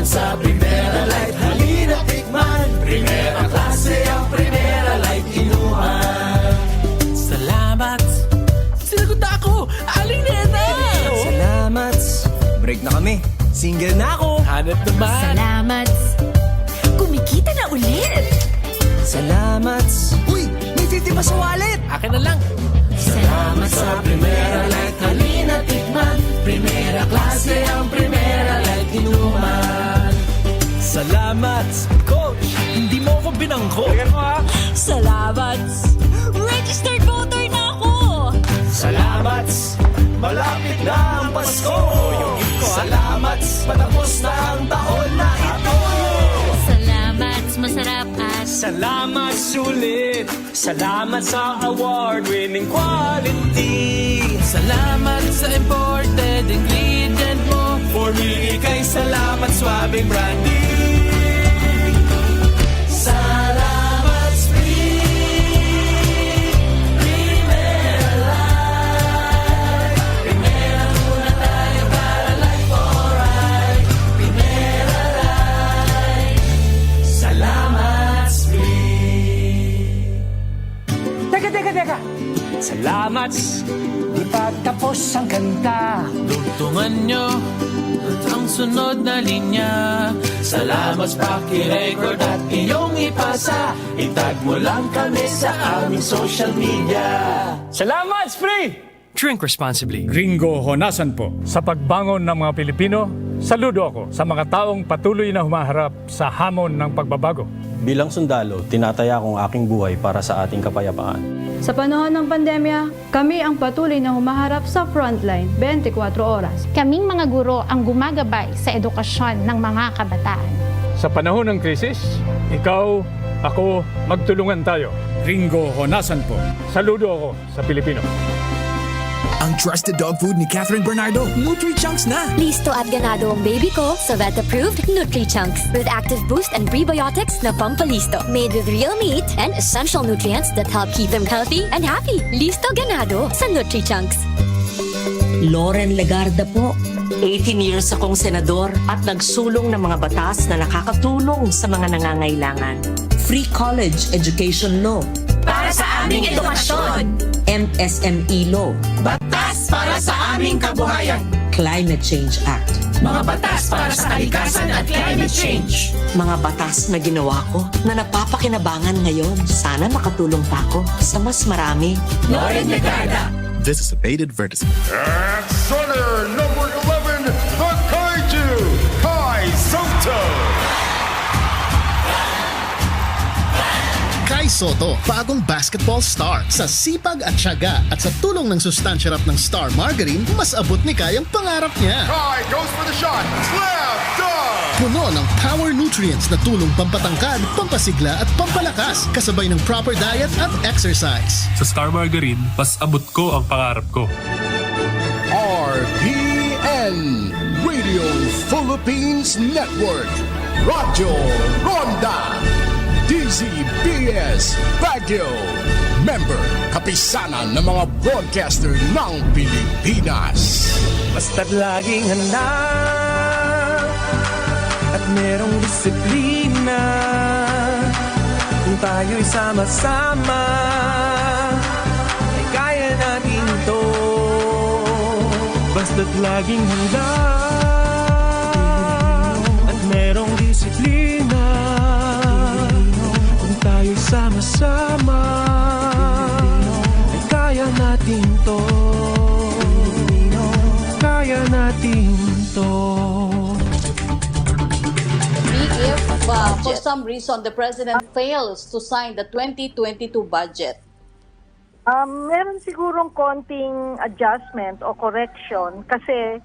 Salamat sa Primera Light, halina tikman. Primera klase ang Primera Light inuman. Salamat. Sinagot na ako. Aling nena. Salamat. Break na kami. Single na ako. Hanap naman. Salamat. Kumikita na ulit. Salamat. Uy, may 50 pa sa wallet. Akin na lang. Salamat sa Primera Light, halina tikman. Primera klase ang Primera Light inuman. Salamat. Coach, hindi mo ako binangko. Salamat. Registered voter na ako. Salamat, malapit na ang Pasko. Salamat, patapos na ang taon na ito. Salamat. Masarap at Salamat sulit. Salamat sa award-winning quality. Salamat sa imported ingredient mo. For me, ika'y salamat, swabing brandy. Salamat, Spring Primera Light. Primera muna tayo para life alright. Primera Light. Salamat, Spring. Teka. Salamat. Di pa tapos ang kanta. Tugtungan nyo at ang sunod na linya. Salamat paki-record at iyong ipasa. Itag mo lang kami sa aming social media. Salamat, Spree! Drink responsibly. Gringo Honasan po. Sa pagbangon ng mga Pilipino, saludo ako sa mga taong patuloy na humaharap sa hamon ng pagbabago. Bilang sundalo, tinataya kong aking buhay para sa ating kapayapaan. Sa panahon ng pandemya, kami ang patuloy na humaharap sa frontline 24 oras. Kaming mga guro ang gumagabay sa edukasyon ng mga kabataan. Sa panahon ng krisis, ikaw, ako, magtulungan tayo. Gringo Honasan po. Saludo ako sa Pilipino. Ang trusted dog food ni Catherine Bernardo, Nutri-Chunks na! Listo at ganado ang baby ko sa vet-approved Nutri-Chunks with active boost and prebiotics na pampalisto. Made with real meat and essential nutrients that help keep them healthy and happy. Listo ganado sa Nutri-Chunks. Loren Legarda po. 18 years akong senador at nagsulong ng mga batas na nakakatulong sa mga nangangailangan. Free college education law. para sa aming edukasyon. MSME law. Batas para sa aming kabuhayan. Climate Change Act. Mga batas para sa kalikasan at climate change. Mga batas na ginawa ko na napapakinabangan ngayon. Sana makatulong pa ako sa mas marami. Loren Legarda. This is a paid advertisement. And Center number 11, the Kaiju, Kai Soto. Kai Soto, bagong basketball star. Sa sipag at tiyaga at sa tulong ng sustansya rap ng Star Margarine, mas abot ni Kai ang pangarap niya. Kai goes for the shot. Slam dunk! Puno ng power nutrients na tulong pampatangkad, pampasigla at pampalakas, kasabay ng proper diet at exercise. Sa Star Margarine, mas abot ko ang pangarap ko. RPN, Radio Philippines Network, Radyo Ronda, DZBS Baguio, member kapisanan ng mga broadcaster ng Pilipinas. Basta't laging handa at merong disiplina. Kung tayo'y sama-sama, ay kaya natin to. Basta't laging handa at merong disiplina. Kung tayo'y sama-sama, ay kaya natin to. Kaya natin to. If for some reason the President fails to sign the 2022 budget? Meron sigurong konting adjustment o correction kasi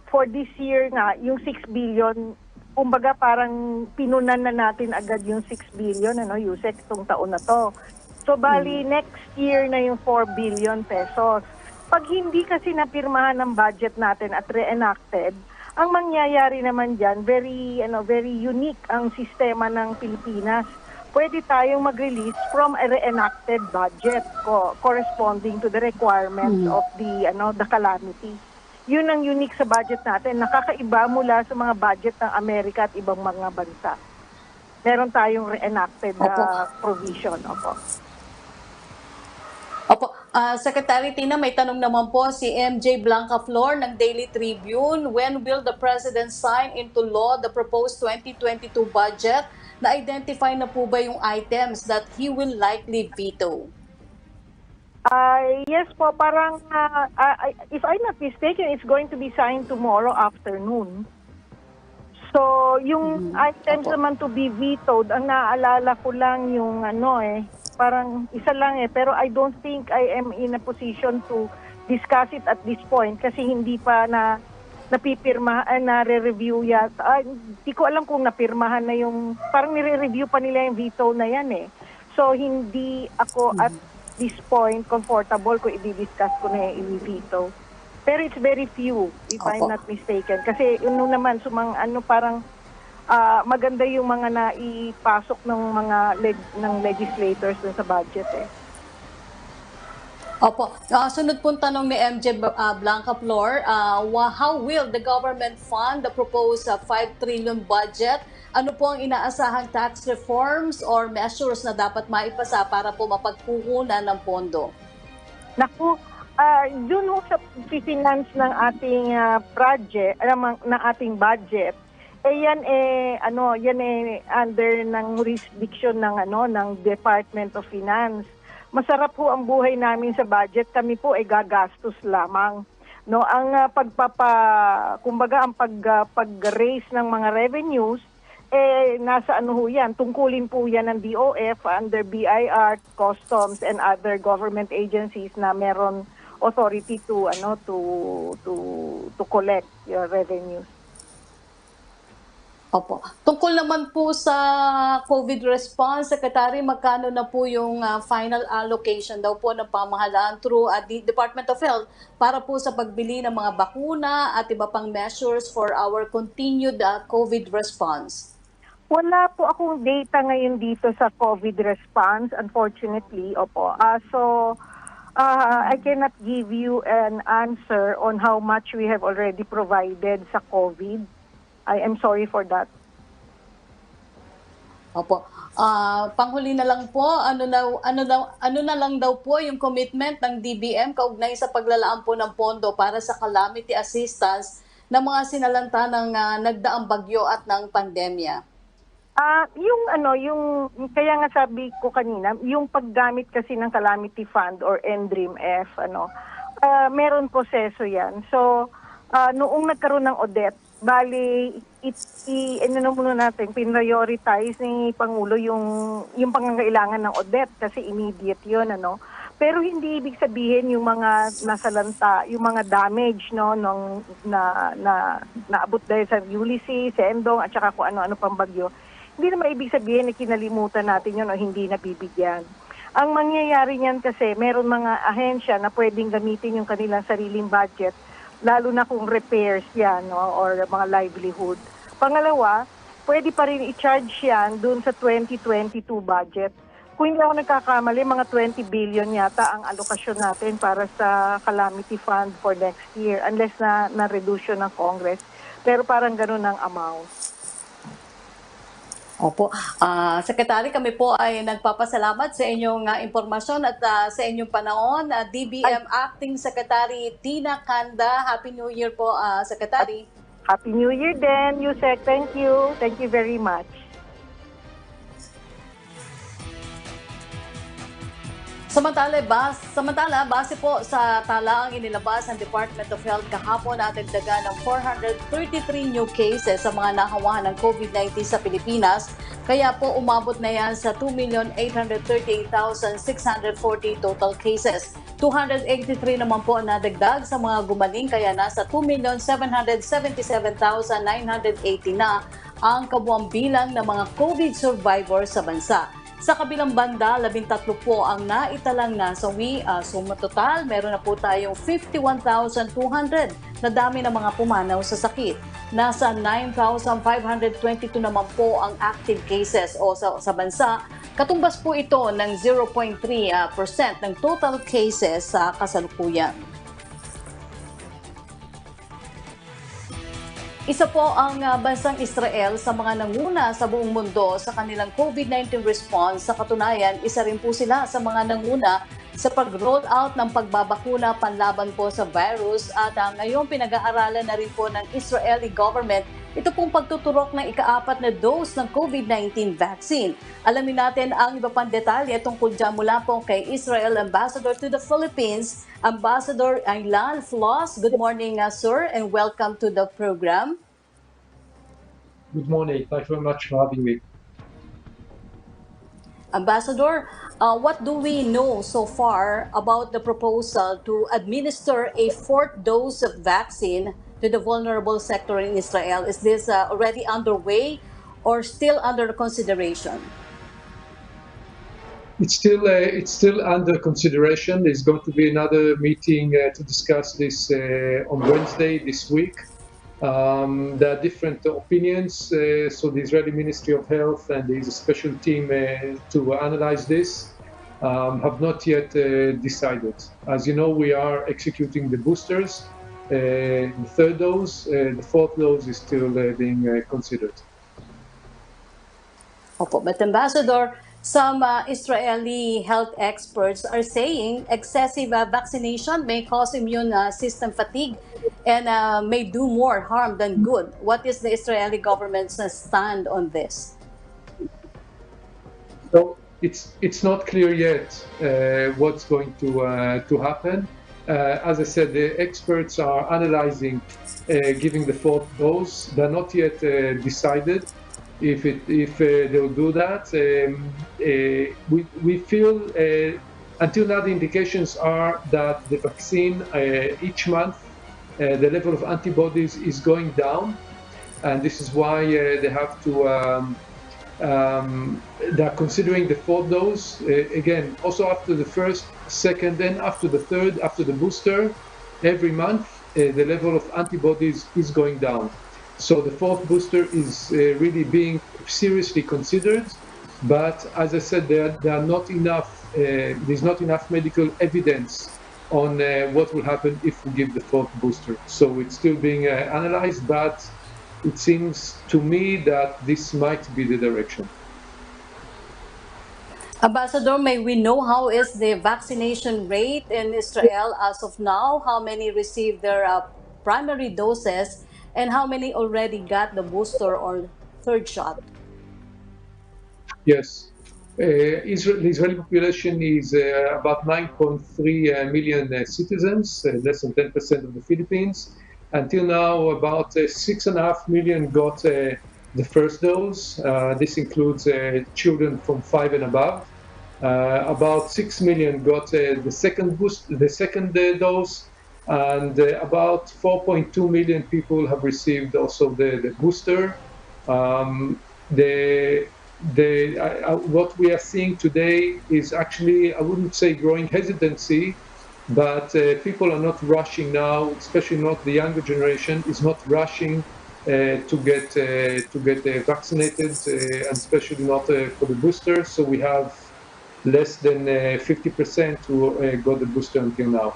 for this year nga, yung 6 billion, kumbaga parang pinunan na natin agad yung 6 billion, Yusek, itong taon na to. So bali, next year na yung 4 billion pesos. Pag hindi kasi napirmahan ng budget natin at reenacted, ang mangyayari naman dyan, very unique ang sistema ng Pilipinas. Pwede tayong mag-release from a reenacted budget corresponding to the requirements of the calamity. Yun ang unique sa budget natin. Nakakaiba mula sa mga budget ng Amerika at ibang mga bansa. Meron tayong reenacted provision. Opo. Secretary Tina, may tanong naman po si MJ Blanca Flor ng Daily Tribune. When will the President sign into law the proposed 2022 budget? Na-identify na po ba yung items that he will likely veto? Yes po, parang if I'm not mistaken, it's going to be signed tomorrow afternoon. So, yung items naman to be vetoed, ang naaalala ko lang yung parang isa lang pero I don't think I am in a position to discuss it at this point kasi hindi pa napipirma, na-review yata. Hindi ko alam kung napirmahan na yung, parang nire-review pa nila yung veto na yan So, hindi ako at this point comfortable kung i-discuss ko na yung i-veto. Pero it's very few, if I'm not mistaken. Kasi yun naman, parang maganda yung mga naipasok ng mga ng legislators dun sa budget Opo. Sunod pong tanong ni MJ Blanca Flor, how will the government fund the proposed 5 trillion budget? Ano po ang inaasahang tax reforms or measures na dapat maipasa para po mapagkukunan ng pondo? Naku, dun sa finance ng ating project, ng ating budget, yan under ng jurisdiction ng Department of Finance. Masarap po ang buhay namin sa budget, kami po ay gagastos lamang. No, ang kumbaga ang pag-raise ng mga revenues nasa yan, tungkulin po yan ng DOF under BIR, Customs and other government agencies na meron authority to collect your revenues. Opo. Tungkol naman po sa COVID response, Secretary, magkano na po yung final allocation daw po ng pamahalaan through the Department of Health para po sa pagbili ng mga bakuna at iba pang measures for our continued COVID response? Wala po akong data ngayon dito sa COVID response, unfortunately. Opo. I cannot give you an answer on how much we have already provided sa COVID. I am sorry for that. Opo. Panghuli na lang po, ano na lang daw po yung commitment ng DBM kaugnay sa paglalaan po ng pondo para sa calamity assistance ng mga sinalanta ng nagdaang bagyo at ng pandemya? Yung kaya nga sabi ko kanina, yung paggamit kasi ng Calamity Fund or NDREAM-F, meron proseso yan. So, noong nagkaroon ng Odette, bali, muna natin, pinrioritize ni Pangulo yung pangangailangan ng Odette kasi immediate yun, Pero hindi ibig sabihin yung mga nasalanta, yung mga damage, naabot dahil sa Ulysses, Sendong, at saka kung ano-ano pang bagyo. Hindi naman ibig sabihin na kinalimutan natin yun o hindi nabibigyan. Ang mangyayari niyan kasi, meron mga ahensya na pwedeng gamitin yung kanilang sariling budget, lalo na kung repairs yan or mga livelihood. Pangalawa, pwede pa rin i-charge yan dun sa 2022 budget. Kung hindi ako nagkakamali, mga 20 billion yata ang alokasyon natin para sa Calamity Fund for next year, unless na-reduce ng Congress. Pero parang ganun ang amount. Opo. Secretary, kami po ay nagpapasalamat sa inyong impormasyon at sa inyong panahon. DBM Acting Secretary Tina Canda. Happy New Year po, Secretary. Happy New Year din, Yusek. Thank you. Thank you very much. Samantala, base po sa talaang inilabas ng Department of Health kahapon, natagdagan ng 433 new cases sa mga nahawahan ng COVID-19 sa Pilipinas. Kaya po umabot na yan sa 2,838,640 total cases. 283 naman po nadagdag sa mga gumaling, kaya nasa 2,777,980 na ang kabuang bilang ng mga COVID survivors sa bansa. Sa kabilang banda, 13 po ang naitalang nasawi. Total, meron na po tayong 51,200 na dami ng mga pumanaw sa sakit. Nasa 9,522 naman po ang active cases sa bansa. Katumbas po ito ng 0.3% ng total cases sa kasalukuyan. Isa po ang bansang Israel sa mga nanguna sa buong mundo sa kanilang COVID-19 response. Sa katunayan, isa rin po sila sa mga nanguna sa pag-roll out ng pagbabakuna panlaban po sa virus at ngayon pinag-aaralan na rin po ng Israeli government ito pong pagtuturok ng ika-4 na dose ng COVID-19 vaccine. Alamin natin ang iba pang detalye tungkol dyan mula po kay Israel Ambassador to the Philippines, Ambassador Aylan Flos. Good morning, sir, and welcome to the program. Good morning. Thank you very much for having me. Ambassador, what do we know so far about the proposal to administer a 4th dose of vaccine to the vulnerable sector in Israel? Is this already underway or still under consideration? It's still under consideration. There's going to be another meeting to discuss this on Wednesday this week. There are different opinions, so the Israeli Ministry of Health and there is a special team to analyze this, have not yet decided. As you know, we are executing the boosters, the 3rd dose, the 4th dose is still being considered. Opo, but Ambassador, some Israeli health experts are saying excessive vaccination may cause immune system fatigue and may do more harm than good. What is the Israeli government's stand on this? So it's not clear yet what's going to happen. As I said, the experts are analyzing giving the 4th dose. They're not yet decided if they'll do that. We feel until now the indications are that the vaccine each month the level of antibodies is going down, and this is why they have to they're considering the 4th dose again also after the 1st, 2nd, then after the 3rd, after the booster. Every month the level of antibodies is going down, so the 4th booster is really being seriously considered. But as I said, there are not enough there's not enough medical evidence on what will happen if we give the 4th booster. So it's still being analyzed, but it seems to me that this might be the direction. Ambassador, may we know how is the vaccination rate in Israel as of now? How many received their primary doses and how many already got the booster or 3rd shot? Yes. The Israeli population is about 9.3 million citizens, less than 10% of the Philippines. Until now, about 6.5 million got the 1st dose. This includes children from 5 and above. About 6 million got the 2nd dose, and about 4.2 million people have received also the booster. What we are seeing today is actually, I wouldn't say growing hesitancy, but people are not rushing now, especially not the younger generation, is not rushing to get vaccinated, and especially not for the booster. So we have less than 50% who got the booster until now.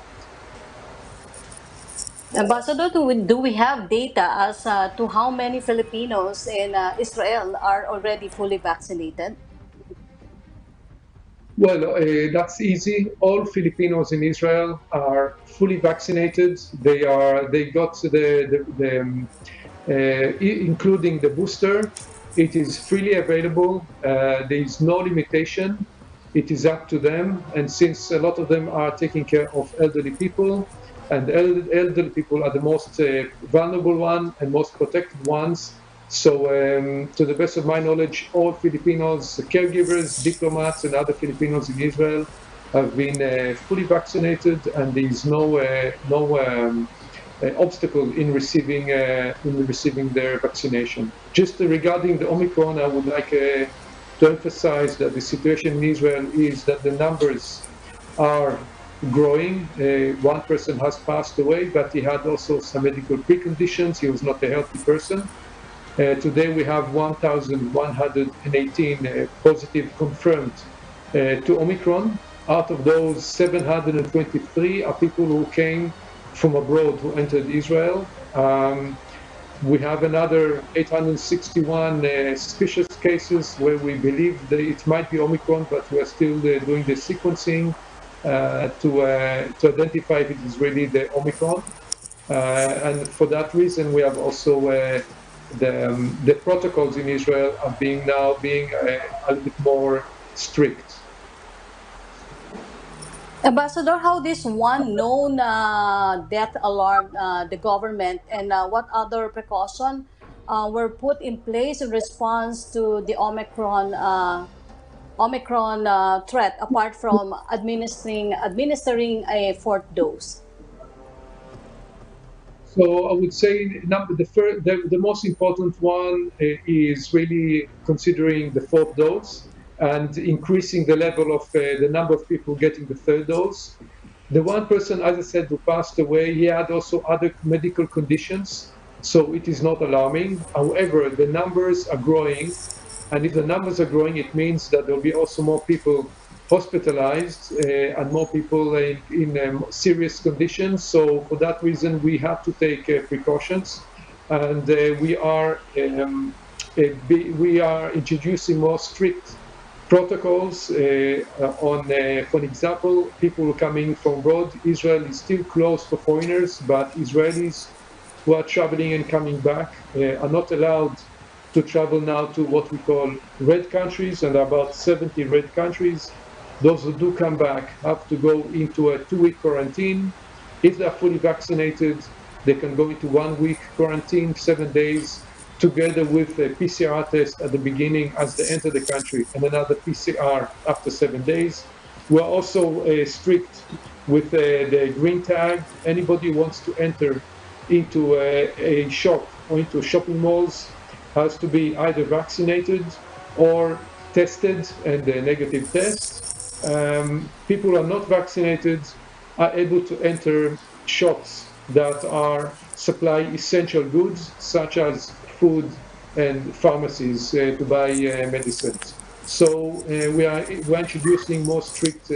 Ambassador, do we have data as to how many Filipinos in Israel are already fully vaccinated? Well, that's easy. All Filipinos in Israel are fully vaccinated. They got including the booster. It is freely available. There is no limitation. It is up to them. And since a lot of them are taking care of elderly people, and elderly people are the most vulnerable one and most protected ones. So to the best of my knowledge, all Filipinos, caregivers, diplomats and other Filipinos in Israel have been fully vaccinated, and there is no obstacle in receiving their vaccination. Just regarding the Omicron, I would like to emphasize that the situation in Israel is that the numbers are growing. One person has passed away, but he had also some medical preconditions. He was not a healthy person. Today we have 1,118 positive confirmed to Omicron. Out of those, 723 are people who came from abroad who entered Israel. We have another 861 suspicious cases where we believe that it might be Omicron, but we are still doing the sequencing to identify if it is really the Omicron. And for that reason, we have also the protocols in Israel are now being a little bit more strict. Ambassador, how this one known death alarmed the government, and what other precautions were put in place in response to the Omicron threat, apart from administering a fourth dose? So I would say the most important one is really considering the fourth dose and increasing the level of the number of people getting the third dose. The one person, as I said, who passed away, he had also other medical conditions, so it is not alarming. However, the numbers are growing, and if the numbers are growing, it means that there will be also more people hospitalized and more people in serious conditions. So for that reason, we have to take precautions, and we are introducing more strict protocols on, for example, people coming from abroad. Israel is still closed for foreigners, but Israelis who are traveling and coming back are not allowed to travel now to what we call red countries, and about 70 red countries. Those who do come back have to go into a 2-week quarantine. If they're fully vaccinated, they can go into 1-week quarantine, 7 days, together with a PCR test at the beginning as they enter the country, and another PCR after 7 days. We're also strict with the green tag. Anybody who wants to enter into a shop or into shopping malls has to be either vaccinated or tested and a negative test. People who are not vaccinated are able to enter shops that supply essential goods, such as food and pharmacies, to buy medicines. So we're introducing more strict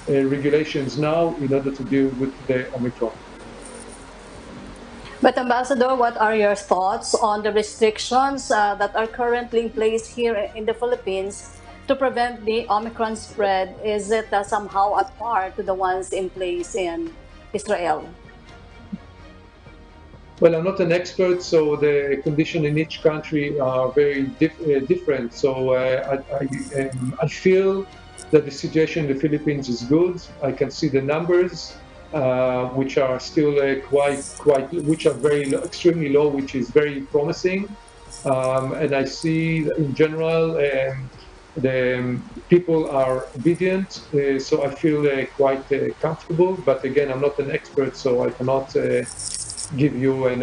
regulations now in order to deal with the Omicron. But Ambassador, what are your thoughts on the restrictions that are currently in place here in the Philippines to prevent the Omicron spread? Is it somehow at par to the ones in place in Israel? Well, I'm not an expert, so the condition in each country are very different. So I feel that the situation in the Philippines is good. I can see the numbers, which are still which are extremely low, which is very promising. And I see in general the people are obedient, so I feel quite comfortable. But again, I'm not an expert, so I cannot give you an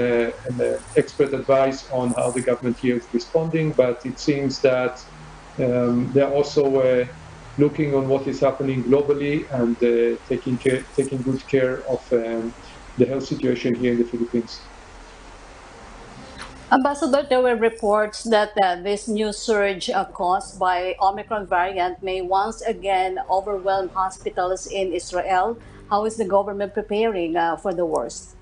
expert advice on how the government here is responding. But it seems that they're also looking on what is happening globally and taking good care of the health situation here in the Philippines. Ambassador, there were reports that this new surge caused by Omicron variant may once again overwhelm hospitals in Israel. How is the government preparing for the worst?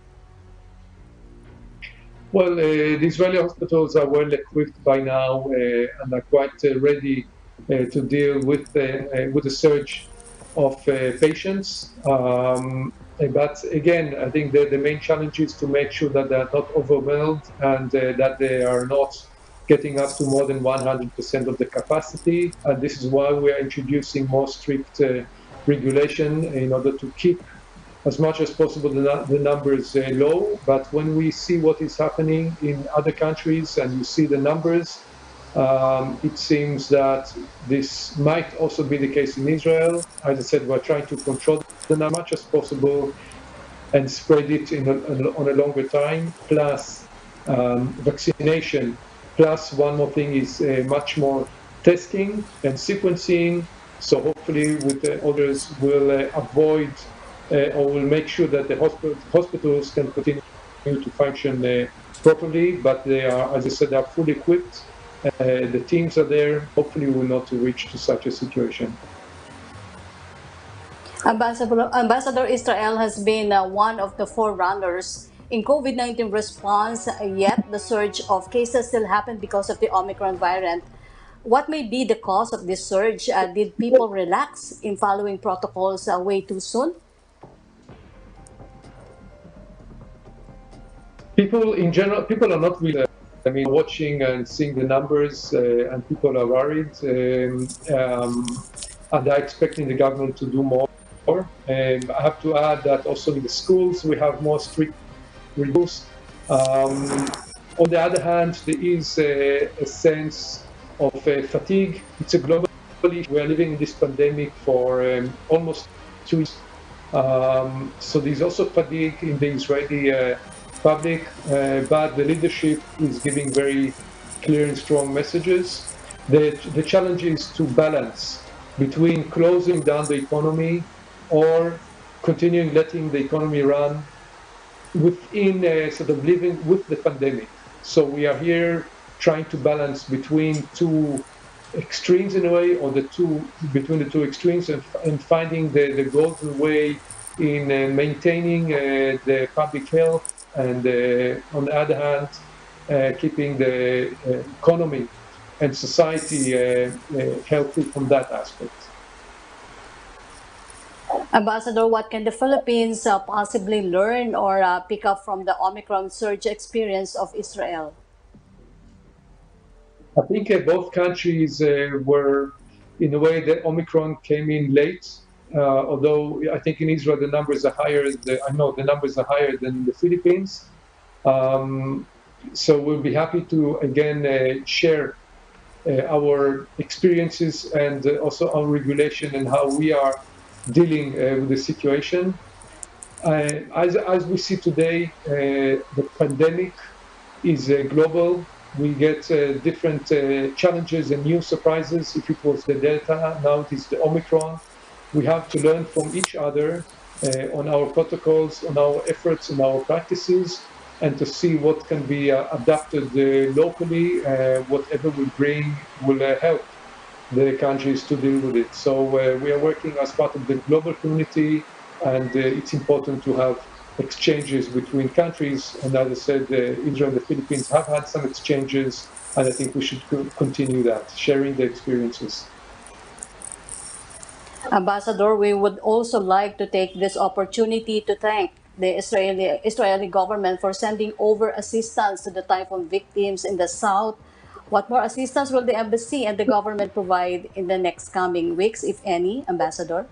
Well, the Israeli hospitals are well equipped by now and are quite ready to deal with the surge of patients. But again, I think the main challenge is to make sure that they are not overwhelmed and that they are not getting up to more than 100% of the capacity. And this is why we are introducing more strict regulation in order to keep as much as possible the numbers low. But when we see what is happening in other countries and you see the numbers, it seems that this might also be the case in Israel. As I said, we're trying to control them as much as possible and spread it on a longer time, plus vaccination. Plus, one more thing is much more testing and sequencing. So hopefully with the others will avoid or will make sure that the hospitals can continue to function properly. But they are, as I said, they are fully equipped. The teams are there. Hopefully we will not reach to such a situation. Ambassador, Israel has been one of the forerunners in COVID-19 response, yet the surge of cases still happened because of the Omicron variant. What may be the cause of this surge? Did people relax in following protocols way too soon? People in general, people are not really, watching and seeing the numbers, and people are worried, and are expecting the government to do more. I have to add that also in the schools we have more strict rules. On the other hand, there is a sense of fatigue. It's a global issue. We are living in this pandemic for almost 2 years. So there's also fatigue in the Israeli public, but the leadership is giving very clear and strong messages. The challenge is to balance between closing down the economy or continuing letting the economy run within sort of living with the pandemic. So we are here trying to balance between two extremes in a way, or between the two extremes, and finding the golden way in maintaining the public health, and on the other hand, keeping the economy and society healthy from that aspect. Ambassador, what can the Philippines possibly learn or pick up from the Omicron surge experience of Israel? I think both countries were, in a way, that Omicron came in late. Although I think in Israel the numbers are higher. I know the numbers are higher than the Philippines. So we'll be happy to again share our experiences and also our regulation and how we are dealing with the situation. As we see today, the pandemic is global. We get different challenges and new surprises. If it was the Delta, now it is the Omicron. We have to learn from each other on our protocols, on our efforts, and our practices, and to see what can be adapted locally. Whatever we bring will help the countries to deal with it. So we are working as part of the global community, and it's important to have exchanges between countries. And as I said, Israel and the Philippines have had some exchanges, and I think we should continue that, sharing the experiences. Ambassador, we would also like to take this opportunity to thank the Israeli government for sending over assistance to the typhoon victims in the south. What more assistance will the embassy and the government provide in the next coming weeks, if any, Ambassador?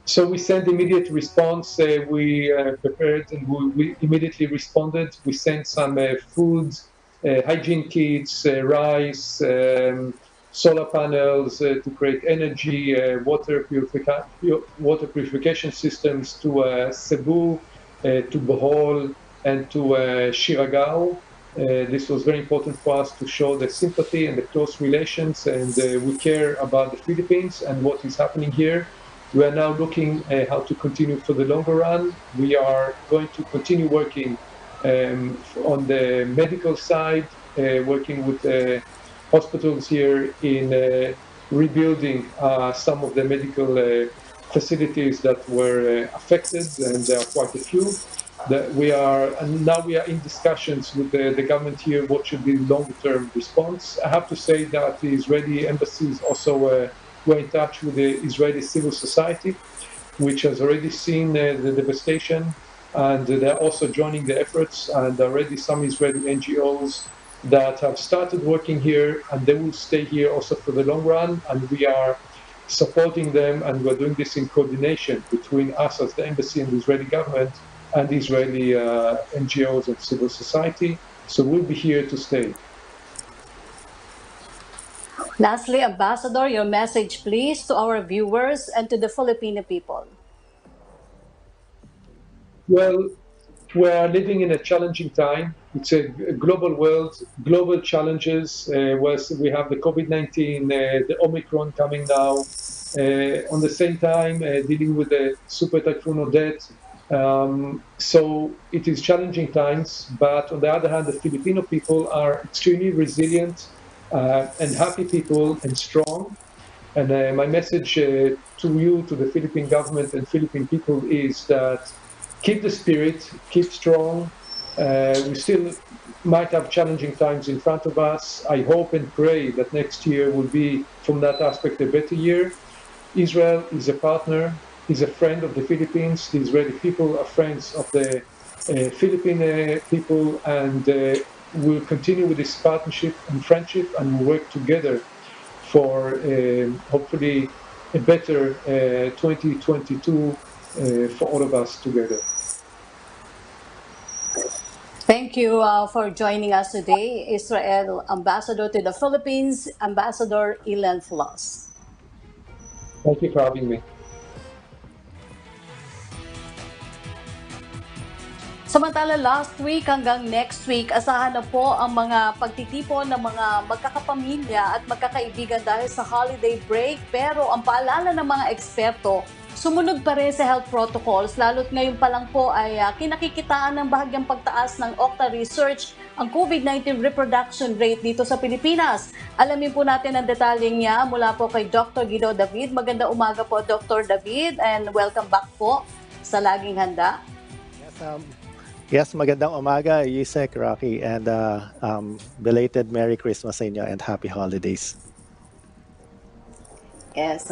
So we sent immediate response. We prepared and we immediately responded. We sent some food, hygiene kits, rice, solar panels to create energy, water purification systems to Cebu, to Bohol, and to Shiragao. This was very important for us to show the sympathy and the close relations, and we care about the Philippines and what is happening here. We are now looking how to continue for the longer run. We are going to continue working on the medical side, working with hospitals here in rebuilding some of the medical facilities that were affected, and there are quite a few. We are in discussions with the government here what should be the longer-term response. I have to say that the Israeli embassies also were in touch with the Israeli civil society, which has already seen the devastation, and they're also joining the efforts, and already some Israeli NGOs that have started working here, and they will stay here also for the long run, and we are supporting them, and we're doing this in coordination between us as the embassy and the Israeli government and the Israeli NGOs and civil society. So we'll be here to stay. Lastly, Ambassador, your message, please, to our viewers and to the Filipino people. Well, we're living in a challenging time. It's a global world, global challenges. We have the COVID-19, the Omicron coming now. On the same time, dealing with the Super Typhoon Odette. So it is challenging times, but on the other hand, the Filipino people are extremely resilient and happy people and strong. And my message to you, to the Philippine government and Philippine people is that keep the spirit, keep strong. We still might have challenging times in front of us. I hope and pray that next year will be, from that aspect, a better year. Israel is a partner, is a friend of the Philippines. The Israeli people are friends of the Philippine people, and we'll continue with this partnership and friendship and work together for hopefully a better 2022 for all of us together. Thank you for joining us today, Israel Ambassador to the Philippines, Ambassador Ilan Flos. Thank you for having me. Samantala, last week hanggang next week, asahan na po ang mga pagtitipon ng mga magkakapamilya at magkakaibigan dahil sa holiday break. Pero ang paalala ng mga eksperto, sumunod pa rin sa health protocols, lalo't ngayon pa lang po ay kinakikitaan ng bahagyang pagtaas ng Okta Research ang COVID-19 reproduction rate dito sa Pilipinas. Alamin po natin ang detalyeng niya mula po kay Dr. Guido David. Magandang umaga po, Dr. David, and welcome back po sa Laging Handa. Yes, magandang umaga, Yusek, Rocky, and belated Merry Christmas sa inyo and Happy Holidays. Yes.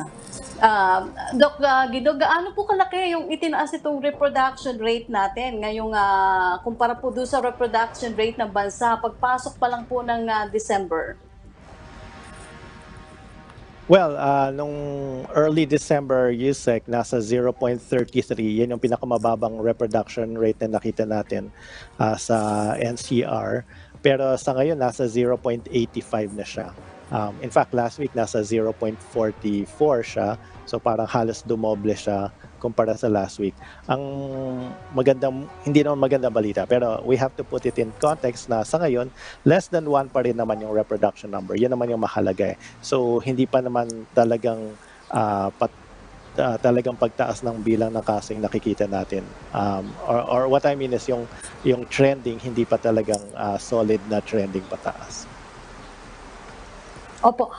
Doc Guido, gaano po kalaki yung itinaas itong reproduction rate natin ngayong kumpara po doon sa reproduction rate ng bansa pagpasok pa lang po ng December? Well, nung early December, Yusek, nasa 0.33. Yan yung pinakamababang reproduction rate na nakita natin sa NCR. Pero sa ngayon, nasa 0.85 na siya. In fact, last week, nasa 0.44 siya. So parang halos dumoble siya kumpara sa last week. Ang magandang, hindi naman magandang balita, pero we have to put it in context na sa ngayon, less than 1 pa rin naman yung reproduction number. Yan naman yung mahalaga eh. So hindi pa naman talagang talagang pagtaas ng bilang ng kaso yung nakikita natin. Or what I mean is yung trending, hindi pa talagang solid na trending pataas. Opo.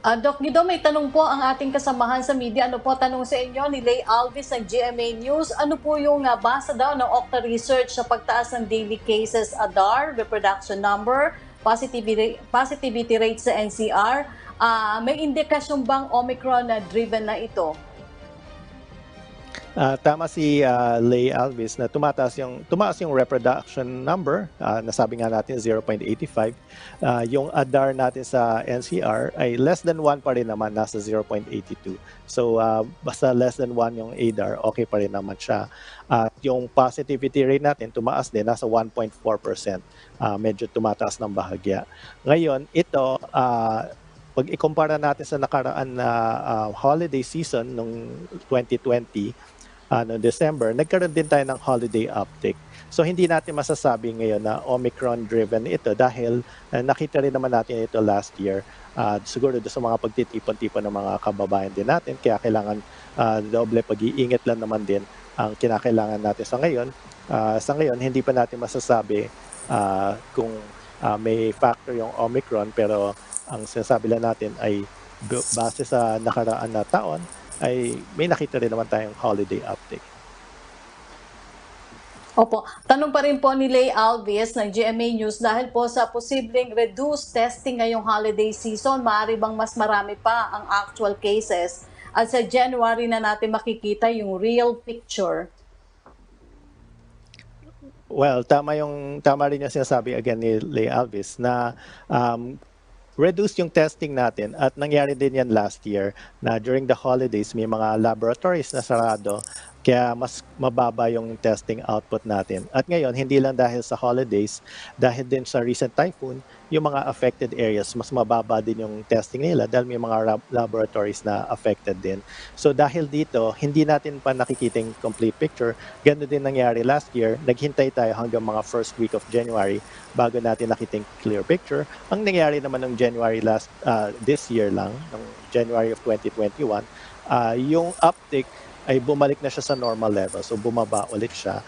Doc Guido, may tanong po ang ating kasamahan sa media. Ano po tanong sa inyo ni Lay Alvis ng GMA News? Ano po yung basa daw ng Okta Research sa pagtaas ng daily cases ADAR, reproduction number, positivity rate sa NCR? May indikasyon bang Omicron na driven na ito? Tama si Lay Alvis na tumaas yung reproduction number, nasabi nga natin 0.85. Yung ADAR natin sa NCR ay less than 1 pa rin naman, nasa 0.82. So basta less than 1 yung ADAR, okay pa rin naman siya. At yung positivity rate natin tumaas din, nasa 1.4%. Medyo tumataas ng bahagya. Ngayon, ito pag ikumpara natin sa nakaraan na holiday season nung 2020, no December, nagkaroon din tayo ng holiday uptick. So hindi natin masasabi ngayon na Omicron-driven ito dahil nakita rin naman natin ito last year. Siguro doon sa mga pagtitipon-tipon ng mga kababayan din natin, kaya kailangan doble pag-iingat lang naman din ang kinakailangan natin sa ngayon. Sa ngayon, hindi pa natin masasabi kung may factor yung Omicron, pero ang sinasabi lang natin ay base sa nakaraan na taon, ay may nakita rin naman tayong holiday uptick. Opo. Tanong pa rin po ni Lay Alvis ng GMA News, dahil po sa posibleng reduced testing ngayong holiday season, maaari bang mas marami pa ang actual cases? At sa January na natin makikita yung real picture? Well, tama rin yung sinasabi again ni Lay Alvis na reduce yung testing natin, at nangyari din yan last year na during the holidays may mga laboratories na sarado, kaya mas mababa yung testing output natin. At ngayon, hindi lang dahil sa holidays, dahil din sa recent typhoon, yung mga affected areas, mas mababa din yung testing nila dahil may mga laboratories na affected din. So dahil dito, hindi natin pa nakikita yung complete picture. Ganun din nangyari last year. Naghintay tayo hanggang mga first week of January bago natin nakita yung clear picture. Ang nangyari naman ng January this year lang, ng January of 2021, yung uptick ay bumalik na siya sa normal level. So bumaba ulit siya.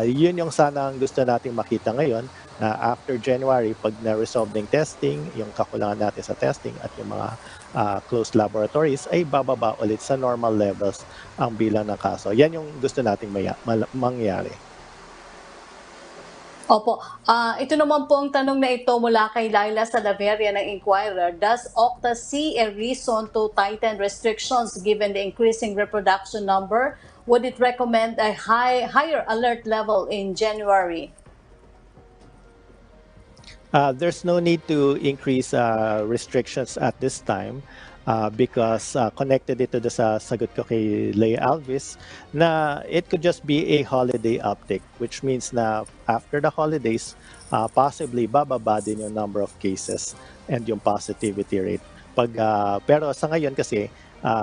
Yun yung sana ang gusto nating makita ngayon, na after January, pag na-resolve ng testing, yung kakulangan natin sa testing at yung mga closed laboratories, ay bababa ulit sa normal levels ang bilang ng kaso. Yan yung gusto nating mangyari. Opo. Ito naman po ang tanong na ito mula kay Laila Salaveria ng Inquirer. Does Octa see a reason to tighten restrictions given the increasing reproduction number? Would it recommend a higher alert level in January? There's no need to increase restrictions at this time because connected ito sa sagot ko kay Leia Alvis na it could just be a holiday uptick, which means na after the holidays, possibly bababa din yung number of cases and yung positivity rate. Pero sa ngayon kasi,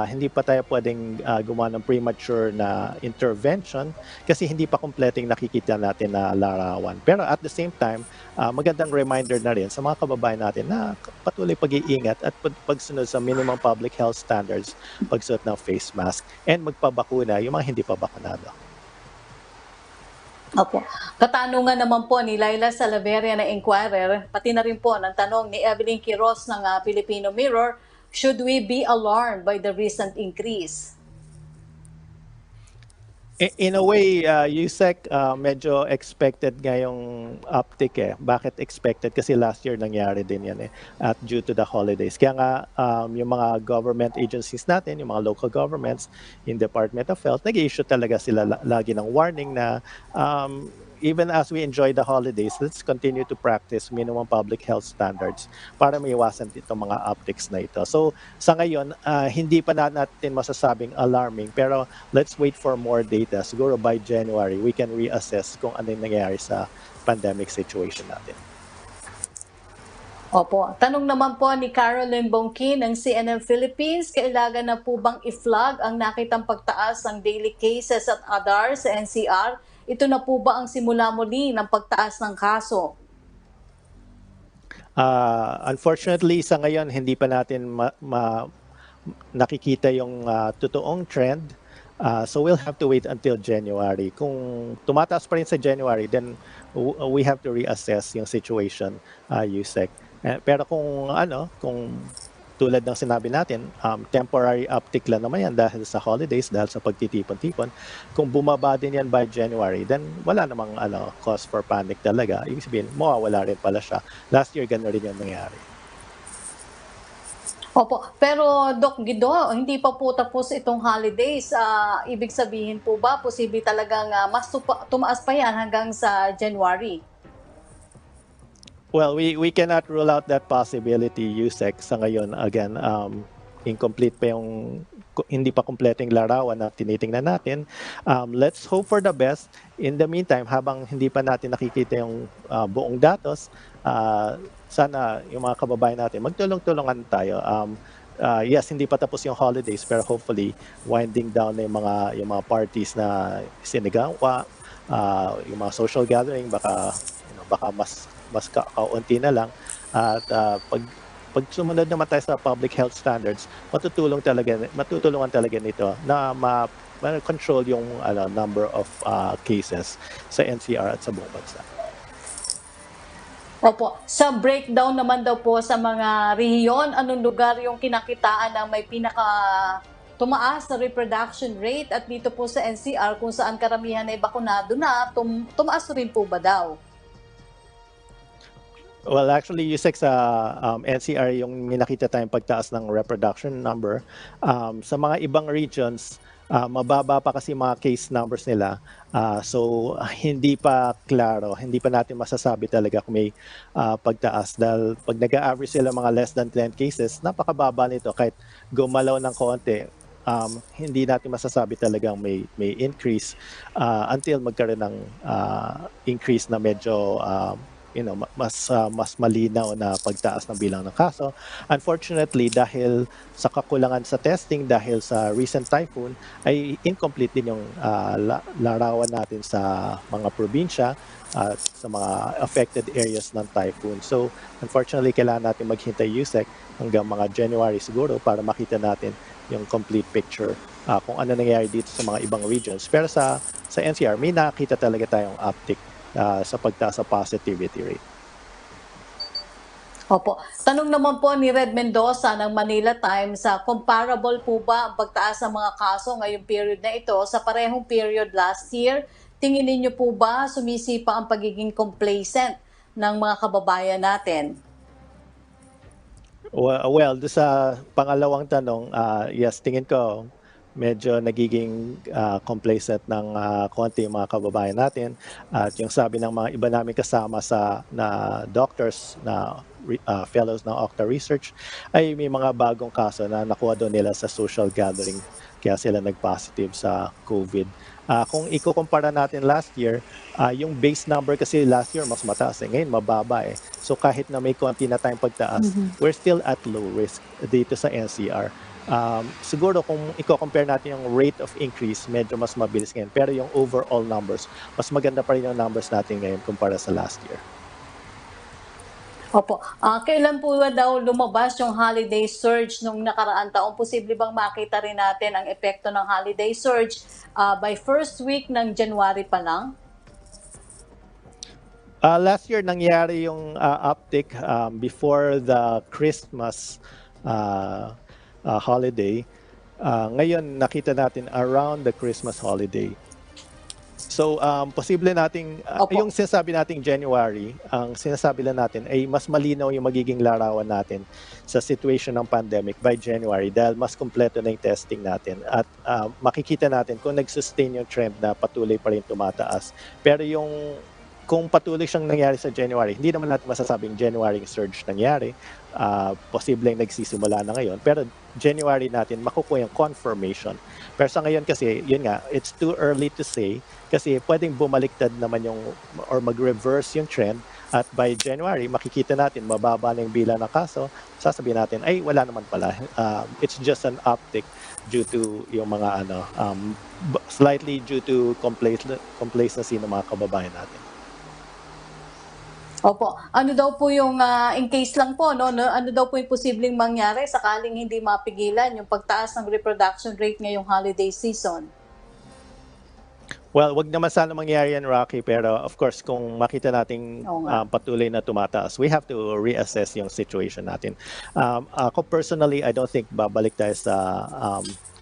hindi pa tayo pwedeng gumawa ng premature na intervention kasi hindi pa kompleteng nakikita natin na larawan. Pero at the same time, magandang reminder na rin sa mga kababayan natin na patuloy pag-iingat at pagsunod sa minimum public health standards, pagsuot ng face mask, and magpabakuna yung mga hindi pa bakunado. Opo. Katanungan naman po ni Laila Salaveria ng Inquirer, pati na rin po ng tanong ni Evelyn Quiroz ng Filipino Mirror, should we be alarmed by the recent increase? In a way, USEC medyo expected nga yung uptick eh. Bakit expected? Kasi last year nangyari din yan eh, at due to the holidays. Kaya nga yung mga government agencies natin, yung mga local governments in Department of Health, nag-i-issue talaga sila lagi ng warning na even as we enjoy the holidays, let's continue to practice minimum public health standards para maiwasan itong mga upticks na ito. So sa ngayon, hindi pa natin masasabing alarming, pero let's wait for more data. Siguro by January, we can reassess kung ano yung nangyayari sa pandemic situation natin. Opo. Tanong naman po ni Caroline Bongkin ng CNN Philippines, kailangan na po bang i-flag ang nakitang pagtaas ng daily cases at ADAR sa NCR? Ito na po ba ang simula muli ng pagtaas ng kaso? Unfortunately, sa ngayon, hindi pa natin nakikita yung totoong trend. So we'll have to wait until January. Kung tumataas pa rin sa January, then we have to reassess yung situation, USEC. Pero kung tulad ng sinabi natin, temporary uptick lang naman yan dahil sa holidays, dahil sa pagtitipon-tipon. Kung bumaba din yan by January, then wala namang cause for panic talaga. Ibig sabihin, mawawala rin pala siya. Last year, gano'n rin yung nangyari. Opo, pero Doc Guido, hindi pa po tapos itong holidays. Ibig sabihin po ba, posible talagang mas tumaas pa yan hanggang sa January? Well, we cannot rule out that possibility, USEC, sa ngayon. Again, incomplete pa yung, hindi pa kompleteng larawan na tinitingnan natin. Let's hope for the best. In the meantime, habang hindi pa natin nakikita yung buong datos, sana yung mga kababayan natin, magtulong-tulungan tayo. Yes, hindi pa tapos yung holidays, pero hopefully, winding down na yung mga parties na sinigawa, yung mga social gathering, baka mas kaunti na lang, at pag sumunod naman tayo sa public health standards, matutulungan talaga nito na ma-control yung number of cases sa NCR at sa buong bansa. Opo, sa breakdown naman daw po sa mga rehiyon, anong lugar yung kinakitaan na may tumaas na reproduction rate, at dito po sa NCR kung saan karamihan ay bakunado na, tumaas rin po ba daw? Well, actually, USEC sa NCR, yung minakita tayong pagtaas ng reproduction number. Sa mga ibang regions, mababa pa kasi mga case numbers nila. So, hindi pa klaro, hindi pa natin masasabi talaga kung may pagtaas. Dahil pag nag-average sila mga less than 10 cases, napakababa nito. Kahit gumalaw ng konti, hindi natin masasabi talagang may increase until magkaroon ng increase na medyo mas malinaw na pagtaas ng bilang ng kaso. Unfortunately, dahil sa kakulangan sa testing, dahil sa recent typhoon, ay incomplete din yung larawan natin sa mga probinsya at sa mga affected areas ng typhoon. So, unfortunately, kailangan natin maghintay USEC hanggang mga January siguro para makita natin yung complete picture kung ano nangyayari dito sa mga ibang regions. Pero sa NCR, may nakita talaga tayong uptick sa pagtaas sa positivity rate. Opo. Tanong naman po ni Red Mendoza ng Manila Times, comparable po ba ang pagtaas ng mga kaso ngayong period na ito sa parehong period last year? Tingin niyo po ba sumisipa ang pagiging complacent ng mga kababayan natin? Well, doon sa pangalawang tanong, yes, tingin ko medyo nagiging complacent ng konti yung mga kababayan natin. At yung sabi ng mga iba namin kasama na doctors, na fellows ng Octa Research, ay may mga bagong kaso na nakuha doon nila sa social gathering. Kaya sila nag-positive sa COVID. Kung ikukumpara natin last year, yung base number kasi last year mas mataas. Ngayon mababa eh. So kahit na may konti na tayong pagtaas, we're still at low risk dito sa NCR. Siguro kung i-compare natin yung rate of increase, medyo mas mabilis ngayon. Pero yung overall numbers, mas maganda pa rin yung numbers natin ngayon kumpara sa last year. Opo. Kailan po daw lumabas yung holiday surge nung nakaraang taon? Posible bang makita rin natin ang epekto ng holiday surge by first week ng January pa lang? Last year, nangyari yung uptick before the Christmas holiday. Ngayon, nakita natin around the Christmas holiday. So, posible nating, yung sinasabi nating January, ang sinasabi lang natin ay mas malinaw yung magiging larawan natin sa situation ng pandemic by January dahil mas kumpleto na yung testing natin at makikita natin kung nag-sustain yung trend na patuloy pa rin tumataas. Pero kung patuloy siyang nangyari sa January, hindi naman natin masasabing January surge nangyari. Posibleng nagsisimula na ngayon. Pero January natin makukuha yung confirmation. Pero sa ngayon kasi, yun nga, it's too early to say kasi pwedeng bumaliktad naman or mag-reverse yung trend at by January, makikita natin mababa na yung bilang ng kaso, sasabihin natin, ay wala naman pala. It's just an uptick due to yung mga slightly due to complacency ng mga kababayan natin. Opo. Ano daw po yung, in case lang po, no, ano daw po yung posibleng mangyari sakaling hindi mapigilan yung pagtaas ng reproduction rate ngayong holiday season? Well, wag naman sana mangyari yan, Rocky, pero of course, kung makita nating patuloy na tumataas, we have to reassess yung situation natin. Ako personally, I don't think babalik tayo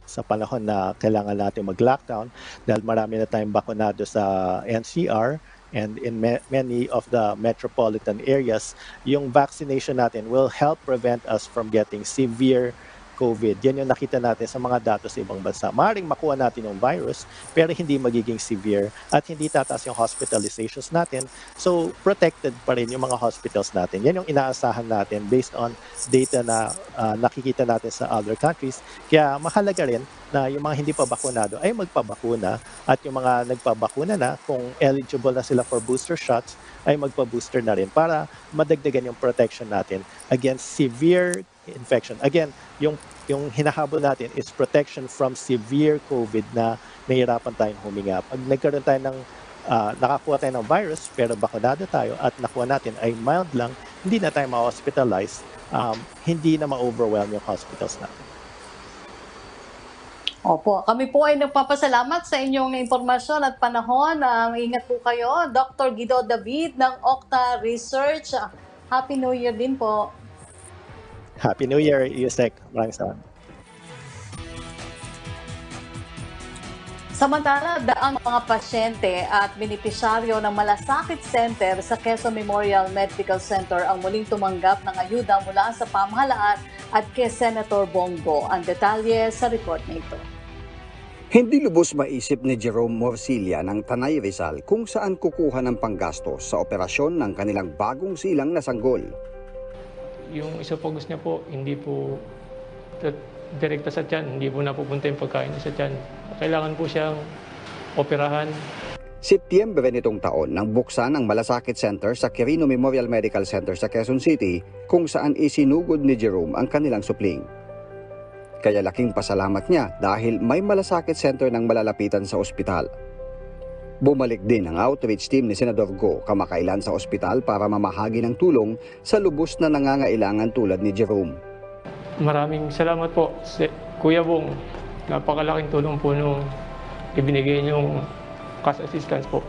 sa panahon na kailangan natin mag-lockdown dahil marami na tayong bakunado sa NCR. And in many of the metropolitan areas, yung vaccination natin will help prevent us from getting severe COVID. Yan yung nakita natin sa mga datos sa ibang bansa. Maaaring makuha natin yung virus, pero hindi magiging severe at hindi tataas yung hospitalizations natin. So, protected pa rin yung mga hospitals natin. Yan yung inaasahan natin based on data na nakikita natin sa other countries. Kaya mahalaga rin na yung mga hindi pa bakunado ay magpabakuna at yung mga nagpabakuna na, kung eligible na sila for booster shots, ay magpa-booster na rin para madagdagan yung protection natin against severe infection. Again, yung hinahabol natin is protection from severe COVID na nahihirapan tayong huminga. Pag nagkaroon tayo ng nakakuha tayo ng virus pero bakunado tayo at nakuha natin ay mild lang, hindi na tayo ma-hospitalize, hindi na ma-overwhelm yung hospitals natin. Opo, kami po ay nagpapasalamat sa inyong impormasyon at panahon. Ingat po kayo, Dr. Guido David ng Octa Research. Happy New Year din po. Happy New Year, Yusek. Maraming salamat. Samantala, daang mga pasyente at benepisyaryo ng Malasakit Center sa Quezon Memorial Medical Center ang muling tumanggap ng ayuda mula sa pamahalaan at kay Senator Bongo. Ang detalye sa report na ito. Hindi lubos maisip ni Jerome Morcilla ng Tanay Rizal kung saan kukuha ng panggastos sa operasyon ng kanilang bagong silang na sanggol. Yung esophagus niya po, hindi po direkta sa tiyan, hindi po napupunta yung pagkain niya sa tiyan. Kailangan po siyang operahan. Setyembre nitong taon nang buksan ang Malasakit Center sa Quirino Memorial Medical Center sa Quezon City kung saan isinugod ni Jerome ang kanilang supling. Kaya laking pasalamat niya dahil may Malasakit Center ng malalapitan sa ospital. Bumalik din ang outreach team ni Senador Go kamakailan sa ospital para mamahagi ng tulong sa lubos na nangangailangan tulad ni Jerome. Maraming salamat po, Kuya Bong. Napakalaking tulong po nung ibinigay niyong cash assistance po.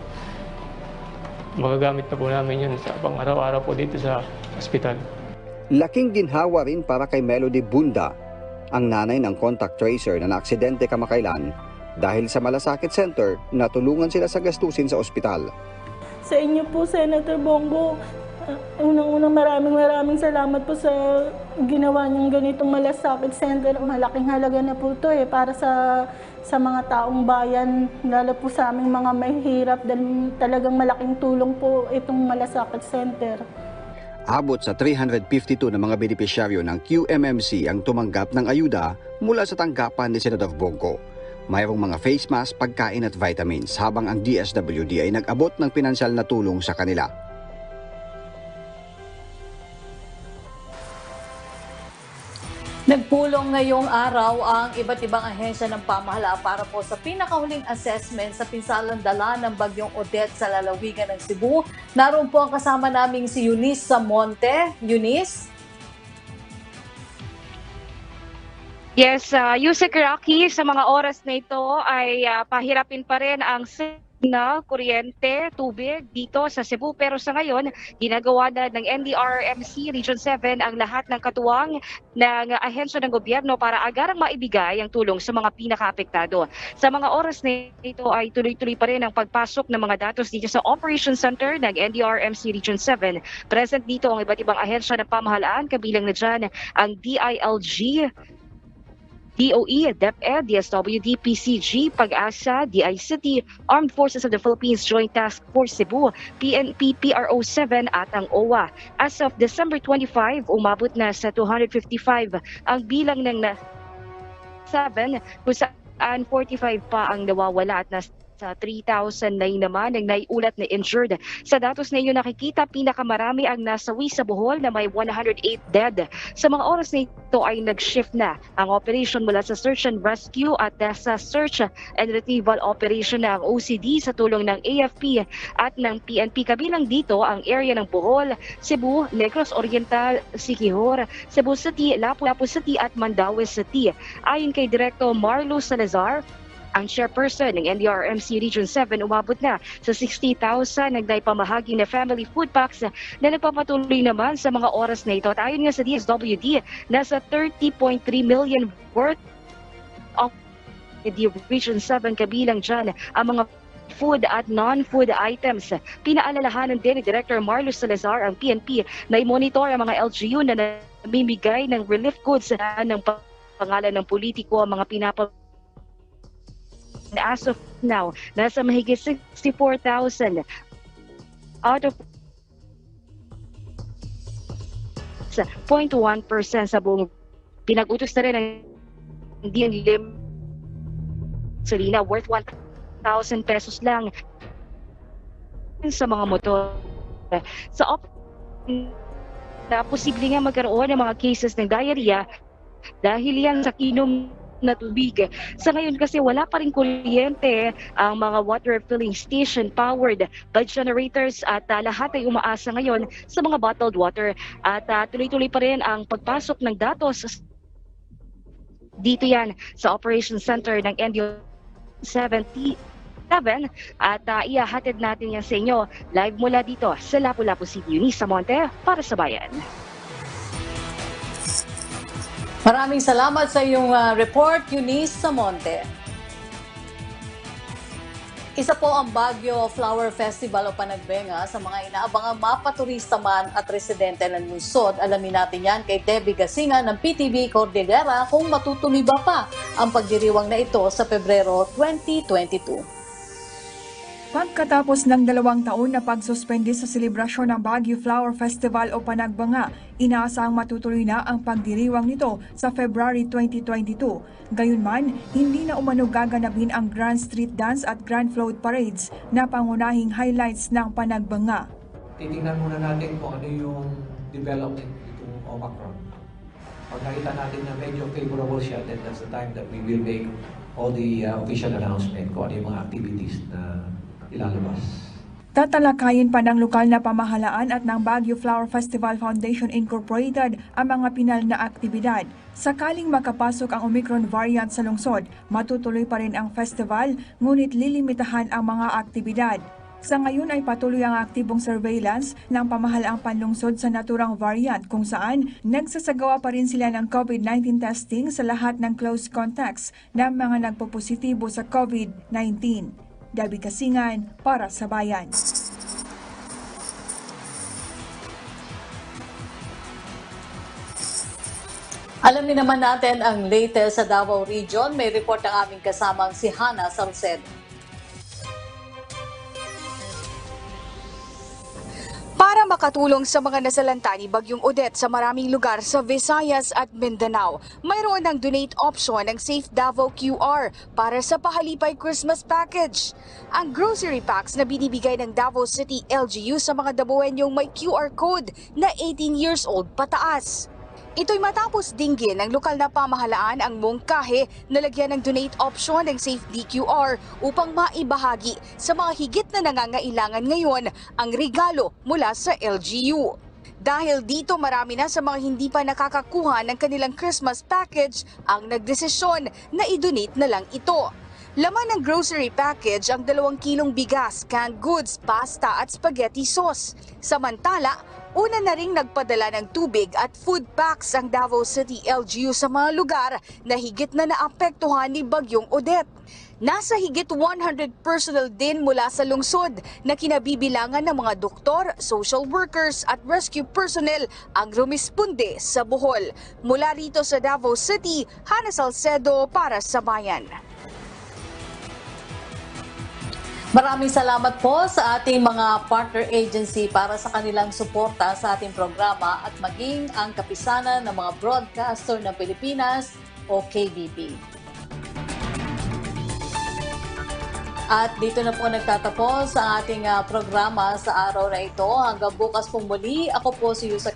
magagamit na po namin yun sa pang-araw-araw po dito sa ospital. Laking ginhawa rin para kay Melody Bunda, ang nanay ng contact tracer na naaksidente kamakailan dahil sa Malasakit Center, natulungan sila sa gastusin sa ospital. Sa inyo po, Senator Bongo, unang-unang maraming salamat po sa ginawa niyong ganitong Malasakit Center. Malaking halaga na po ito para sa mga taong bayan, lalo po sa aming mga mahihirap, dahil talagang malaking tulong po itong Malasakit Center. Abot sa 352 na mga benepisyaryo ng QMMC ang tumanggap ng ayuda mula sa tanggapan ni Senator Bongo. Mayroong mga face mask, pagkain at vitamins, habang ang DSWD ay nag-abot ng pinansyal na tulong sa kanila. Nagpulong ngayong araw ang iba't ibang ahensya ng pamahalaan para po sa pinakahuling assessment sa pinsalang dala ng bagyong Odette sa lalawigan ng Cebu. Naroon po ang kasama naming si Eunice Samonte. Eunice? Yes, Yusek Rocky, sa mga oras na ito ay pahirapin pa rin ang signal, kuryente, tubig dito sa Cebu. Pero sa ngayon, ginagawa na ng NDRMC Region 7 ang lahat ng katuwang ng ahensya ng gobyerno para agarang maibigay ang tulong sa mga pinakaapektado. Sa mga oras na ito ay tuloy-tuloy pa rin ang pagpasok ng mga datos dito sa Operation Center ng NDRMC Region 7. Present dito ang iba't ibang ahensya ng pamahalaan, kabilang na dyan ang DILG, DOE, DepEd, DSWD, PCG, Pag-asa, DICT, Armed Forces of the Philippines Joint Task Force Cebu, PNP, PRO 7 at ang OWA. As of December 25, umabot na sa 255 ang bilang ng 7 kung saan 45 pa ang nawawala at nasa 3,009 naman ang naiulat na injured. Sa datos na iyon nakikita, pinakamarami ang nasawi sa Bohol na may 108 dead. Sa mga oras na ito ay nag-shift na ang operation mula sa search and rescue at sa search and retrieval operation ng OCD sa tulong ng AFP at ng PNP. Kabilang dito ang area ng Bohol, Cebu, Negros Oriental, Siquijor, Cebu City, Lapu-Lapu City at Mandaue City. Ayon kay Director Marlo Salazar, ang chairperson ng NDRMC Region 7, umabot na sa 60,000 nagdaipamahagi na family food packs na nagpapatuloy naman sa mga oras na ito. At ayon nga sa DSWD, nasa 30.3 million worth of the Region 7, kabilang dyan ang mga food at non-food items. Pinaalalahanan din ni Director Marlo Salazar ang PNP na i-monitor ang mga LGU na namimigay ng relief goods ng pangalan ng politiko ang mga as of now, nasa mahigit 64,000 out of 0.1% sa buong pinag-utos na rin ang DNLIM Salina worth 1,000 pesos lang sa mga motor. Sa na posible nga magkaroon ng mga cases ng diarrhea dahil yan sa kinom na tubig. Sa ngayon kasi wala pa rin kuryente ang mga water filling station powered by generators at lahat ay umaasa ngayon sa mga bottled water at tuloy-tuloy pa rin ang pagpasok ng datos dito yan sa Operation Center ng NDO77 at iahatid natin yan sa inyo live mula dito sa Lapu-Lapu City. Eunice Samonte para sa Bayan. Maraming salamat sa iyong report, Eunice Samonte. Isa po ang Baguio Flower Festival o Panagbenga sa mga inaabangang mapaturista man at residente ng lungsod. Alamin natin yan kay Debbie Gasingan ng PTV Cordillera kung matutuloy ba pa ang pagdiriwang na ito sa Pebrero 2022. Pagkatapos ng 2 taon na pagsuspende sa selebrasyon ng Baguio Flower Festival o Panagbanga, inaasahang matutuloy na ang pagdiriwang nito sa February 2022. Gayunman, hindi na umano gaganapin ang Grand Street Dance at Grand Float Parades na pangunahing highlights ng Panagbanga. Titingnan muna natin kung ano yung development nitong Omicron. Pag nakita natin na medyo favorable siya, then that's the time that we will make all the official announcement kung ano yung mga activities na ilalabas. Tatalakayin pa ng lokal na pamahalaan at ng Baguio Flower Festival Foundation Incorporated ang mga pinal na aktibidad. Sakaling makapasok ang Omicron variant sa lungsod, matutuloy pa rin ang festival ngunit lilimitahan ang mga aktibidad. Sa ngayon ay patuloy ang aktibong surveillance ng pamahalaang panlungsod sa naturang variant kung saan nagsasagawa pa rin sila ng COVID-19 testing sa lahat ng close contacts ng mga nagpopositibo sa COVID-19. Debbie Kasingan para sa Bayan. Alamin naman natin ang latest sa Davao Region. May report ang aming kasamang si Hana Salcedo. Para makatulong sa mga nasalanta ni Bagyong Odette sa maraming lugar sa Visayas at Mindanao, mayroon ng donate option ng Safe Davao QR para sa pahalipay Christmas package. Ang grocery packs na binibigay ng Davao City LGU sa mga Dabawenyong may QR code na 18 years old pataas. Ito'y matapos dinggin ng lokal na pamahalaan ang mungkahe na lagyan ng donate option ng Safe DQR upang maibahagi sa mga higit na nangangailangan ngayon ang regalo mula sa LGU. Dahil dito marami na sa mga hindi pa nakakakuha ng kanilang Christmas package ang nagdesisyon na i-donate na lang ito. Laman ng grocery package ang 2 kilong bigas, canned goods, pasta at spaghetti sauce. Samantala, una na ring nagpadala ng tubig at food packs ang Davao City LGU sa mga lugar na higit na naapektuhan ni Bagyong Odette. Nasa higit 100 personnel din mula sa lungsod na kinabibilangan ng mga doktor, social workers at rescue personnel ang rumisponde sa Bohol. Mula rito sa Davao City, Hana Salcedo para sa Bayan. Maraming salamat po sa ating mga partner agency para sa kanilang suporta sa ating programa at maging ang kapisanan ng mga broadcaster ng Pilipinas o KBP. At dito na po nagtatapos ang ating programa sa araw na ito. Hanggang bukas pong muli, ako po si Yusa